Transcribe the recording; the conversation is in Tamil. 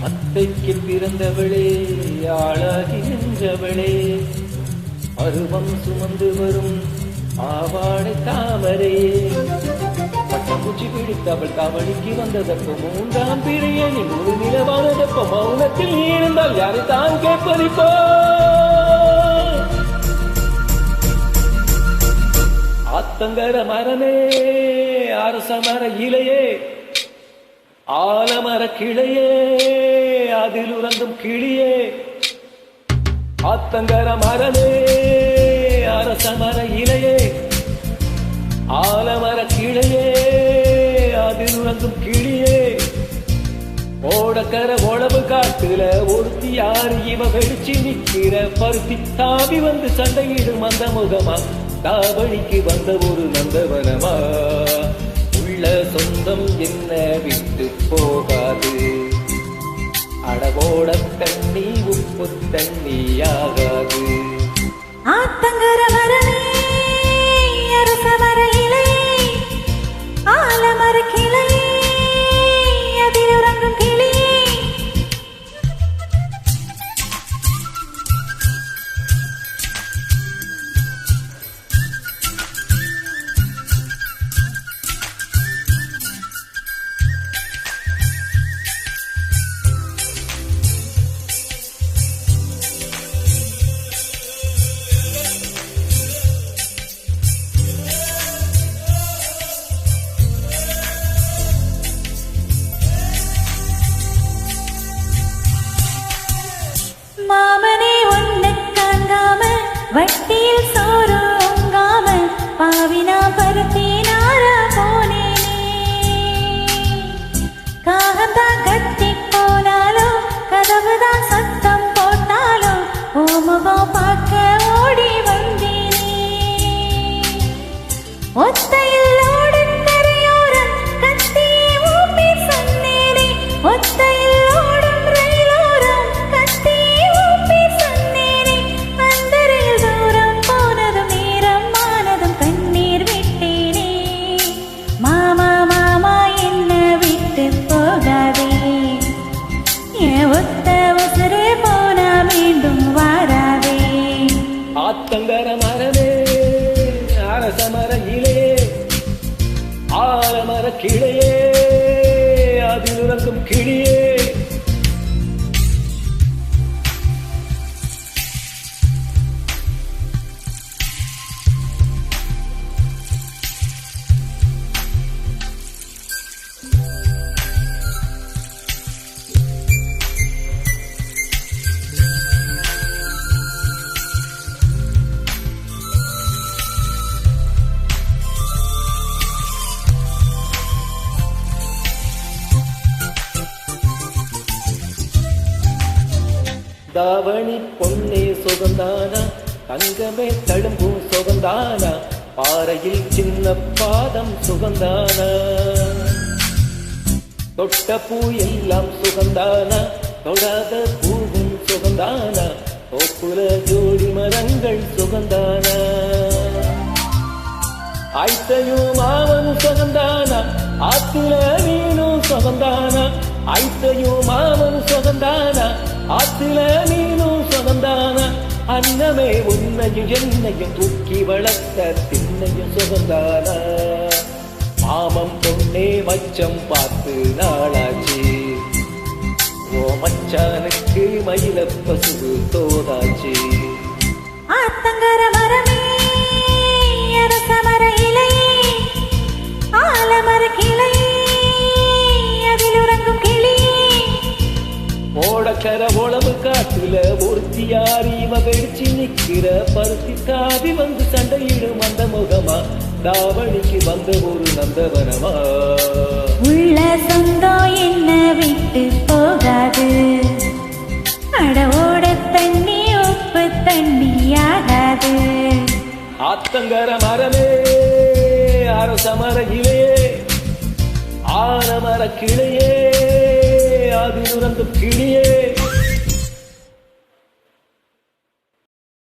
அத்தைக்கு பிறந்தவளே ஆளாகி நின்றவளே பருவம் சுமந்து வரும் ஆவாடை தாமரே பட்டாம்பூச்சி பிடித்தவள் காவலிக்கு வந்ததப்போ மூன்றாம் பிறைய நீ ஒரு நிலவானதப்போ மௌனத்தில் நீ இருந்தால் யாரை தான் கேட்பதிப்போ ஆத்தங்கர மரமே அரச மர இலையே ஆலமர கிளையே அதில் உறங்கும் கிளியே ஆத்தங்கர மரமே அரச மர இலையே ஆலமர கிளையே அதில் உறங்கும் கிளியே ஓடக்கர உழவு காட்டுல ஒருத்தி யாரு இவ வெடிச்சு நிக்கிற பருத்தி தாவி வந்து சண்டையிடும் அந்த முகமா தாவணிக்கு வந்த ஒரு நந்தவனமா உள்ள சொந்தம் என்ன விட்டு போகாது அடவோட தண்ணி உப்பு தண்ணியாகாது ஆத்தங்கர மரமே அரச மர இலையே ஆலமர கிளையே அதில் உறங்கும் கிளியே மாமனே ஒன்ன காங்காம வட்டியில் சோறு உங்காம பாவினா பருத்தினாரா போனேனே காகத்தான் கத்தி போனாலும் கதவுதான் சத்தம் போட்டாலும் ஓமுகம் பார்க்க ஓடி வந்தேனே ஒத்தையில் ஓடும் கரையோரம் கத்தியே ஊப்பி சொன்னேனே ஒத்தையில் ஓடும் ரயிலோரம் கத்தியே ஊப்பி சொன்னேனே அந்தரையில் தூரம் போனதும் நேரம் ஆனதும் கண்ணீர் விட்டேனே மாமா மாமா என்ன விட்டு போகாதே என் ஒத்த உசுறு போனா மீண்டும் வாராதே ஆத்தங்கர மரமே அரச மர இலையே ஆலமர கிளையே அதில் உறங்கும் கிளியே தாவணி பொன்னே சுகந்தானா தங்கமே தழும்பும் சுகந்தானா பாறையில் சின்ன பாதம் சுகந்தானா தொட்ட பூ எல்லாம் சுகந்தானா தொடாத பூவும் சுகந்தானா தோப்புல ஜோடி மரங்கள் சுகந்தானா ஆய்த்தையும் மாவனும் சுகந்தானா ஆத்துல நீனும் சுகந்தானா ஆய்த்தையும் மாவனும் சுகந்தானா ஆத்துல நீனும் சுகந்தானா அன்னமே உன்னையும் என்னையும் தூக்கி வளர்த்த திண்ணையும் சுகந்தானா மாமம் பொண்ணே மச்சம் பார்த்து நாளாச்சு ஓ மச்சானுக்கு மயில பசு தோதாச்சு ஆத்தங்கர மரமே அரச மர இலையே ஆலமர கிளையே அதில் உறங்கும் கிளியே ஓடக்கர உழவு காட்டுல ஒருத்தி யாரு இவ வெடிச்சு நிக்கிற பருத்தி தாவி வந்து சண்டையிடும் அந்த முகமா தாவணிக்கு வந்த ஒரு நந்தவனமா உள்ள சொந்தம் என்ன விட்டு போகாது அடவோட தண்ணி உப்பு தண்ணியாகாது ஆத்தங்கர மரமே அரச மர இலையே ஆலமர கிளையே அதில் உறங்கும் கிளியே